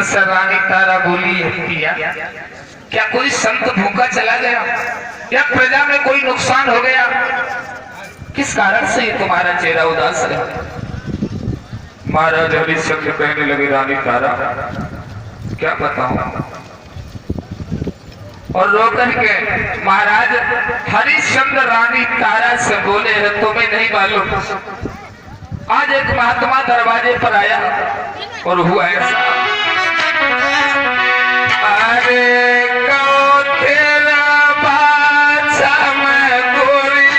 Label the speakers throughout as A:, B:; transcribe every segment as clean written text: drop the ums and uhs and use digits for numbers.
A: से रानी तारा बोली है पिया, क्या कोई संत भूखा चला गया या प्रजा में कोई नुकसान हो गया? किस कारण से ये तुम्हारा चेहरा उदास है? महाराज हरिश्चंद्र कहने लगे, रानी तारा क्या बताऊं? और रोकर के महाराज हरिश्चंद्र रानी तारा से बोले हैं, तुम्हें नहीं मालूम आज एक महात्मा दरवाजे पर आया और हुआ ऐसा, अरे कौ तेरा बादशाह में गोरी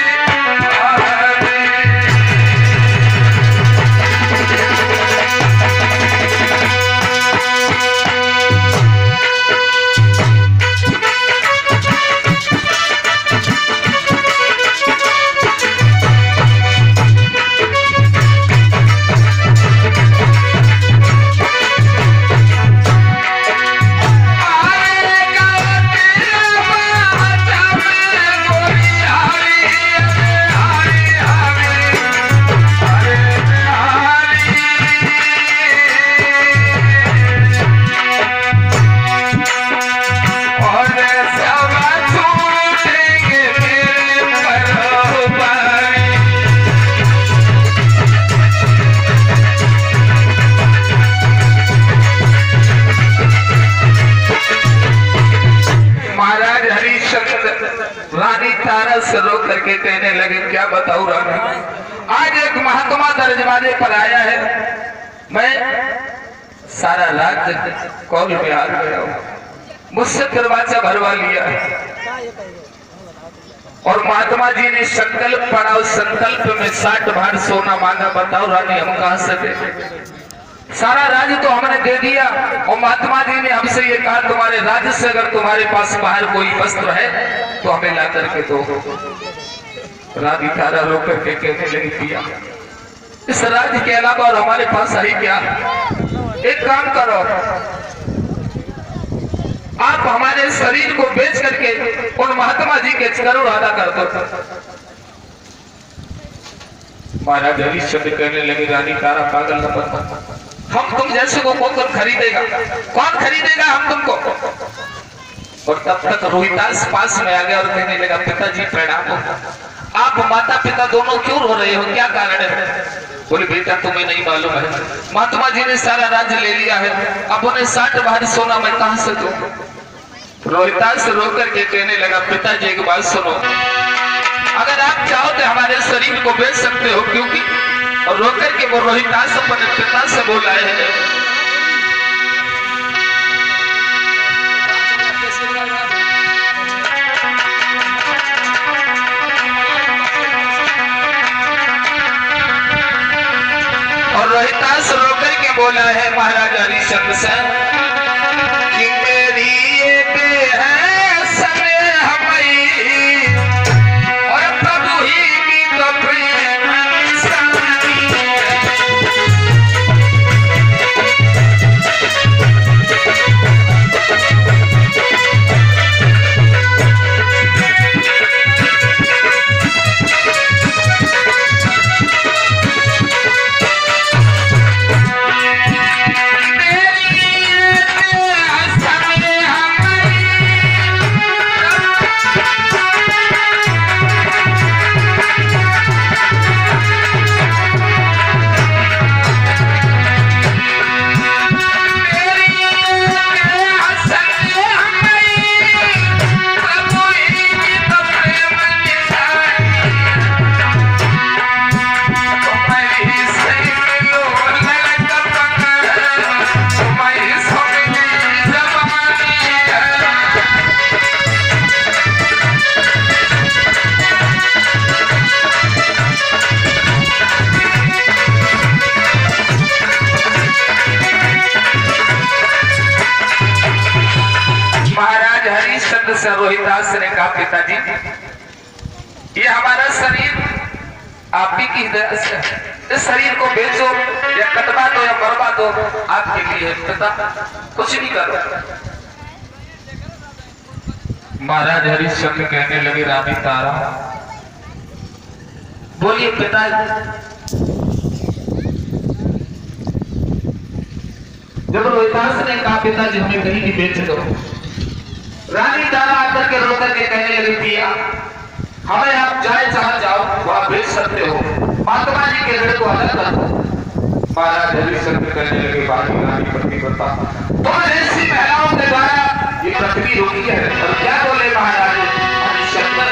A: से रो करके कहने लगे, क्या बताऊं रानी, आज एक महात्मा दरवाजे पर आया है, मैं सारा राज्य कौल में हार गया हूं, मुझसे दरवाजा भरवा लिया और महात्मा जी ने संकल्प पड़ा, उस संकल्प में 60 भार सोना मांगा। बताओ रानी हम कहां से दे? सारा राज्य तो हमने दे दिया और महात्मा जी ने हमसे ये कहा, तुम्हारे राज्य से अगर तुम्हारे पास बाहर कोई वस्त्र है तो हमें ला करके दो। रानी तारा रो करके कहने लगी, पिया इस राज्य के अलावा और हमारे पास है क्या? एक काम करो, आप हमारे शरीर को बेच करके उन महात्मा जी के करोड़ अदा कर दो। महाराज हरिश्चंद्र कहने लगे, रानी तारा पागल न बन, हम तुम जैसे को कौन खरीदेगा? कौन खरीदेगा हम तुमको? और तब तक रोहितास पास में आ गया और कहने लगा, पिताजी प्रणाम हो, आप माता पिता दोनों क्यों रो रहे हो, क्या कारण है? बोले, बेटा तुम्हें नहीं मालूम है, महात्मा जी ने सारा राज्य ले लिया है, अब उन्हें 60 भार सोना मैं कहां से दूं? रोहितास रोकर के कहने लगा, पिताजी एक बात सुनो, अगर आप चाहो तो हमारे शरीर को बेच सकते हो, क्योंकि और रोकर के वो रोहितास अपने पिता से बोला है, और रोहितास रोकर के बोला है महाराज हरिश्चंद्र से कि मेरी एक है समय हमारी और प्रभु ही की तो प्रेम मेरी से रोहिदास ने कहा पिताजी ये हमारा शरीर आप ही की दया से, इस शरीर को बेचो या कटवा दो या मरवा दो, आपके लिए पिता कुछ नहीं करो। महाराज हरिश्चंद्र कहने लगे रानी तारा बोलिए पिताजी। जब रोहिदास ने कहा पिताजी हमें कहीं नहीं बेच दो, रानी तारा आकर के रो करके कहने लगी पिया हमें आप जाए जहां जाओ वहां बेच सकते हो, महात्मा जी के ऋण को अलग कर दो। महाराज हरिश्चंद्र कहने लगे बाकी रानी पत्नी बता तुम ऐसी महिलाओं के द्वारा ये पृथ्वी रोकी है। और क्या बोले महाराज हरिश्चंद्र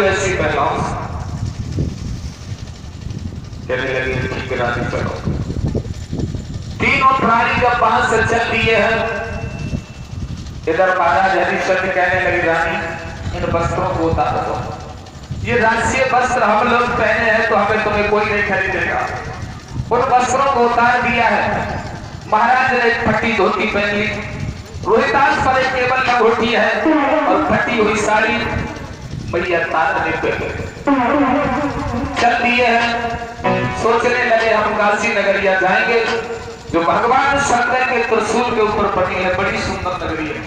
A: ऐसी महिलाओं कहने लगी ठीक रानी चलो। तीनों प्राणी जब वहां से चल दिए हैं, इधर महाराज हरिश्चंद्र कहने लगे रानी इन वस्त्रों को उतार दो, ये राष्ट्रीय वस्त्र हम लोग पहने हैं तो हमें तुम्हें कोई नहीं खरीदेगा। उन वस्त्रों को उतार दिया है। महाराज ने एक फटी धोती पहन ली, रोहिदास पर एक केवल लंगोटी है और फटी हुई साड़ी मैया तारा ने चल दिए हैं। सोचने लगे हम काशी नगरिया जाएंगे जो भगवान शंकर के त्रिशूल के ऊपर बनी है, बड़ी सुंदर नगरी है।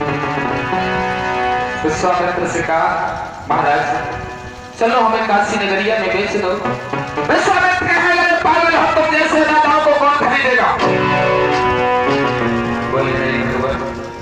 A: विश्वामित्र से कहा महाराज चलो हमें काशी नगरिया में बेच दो।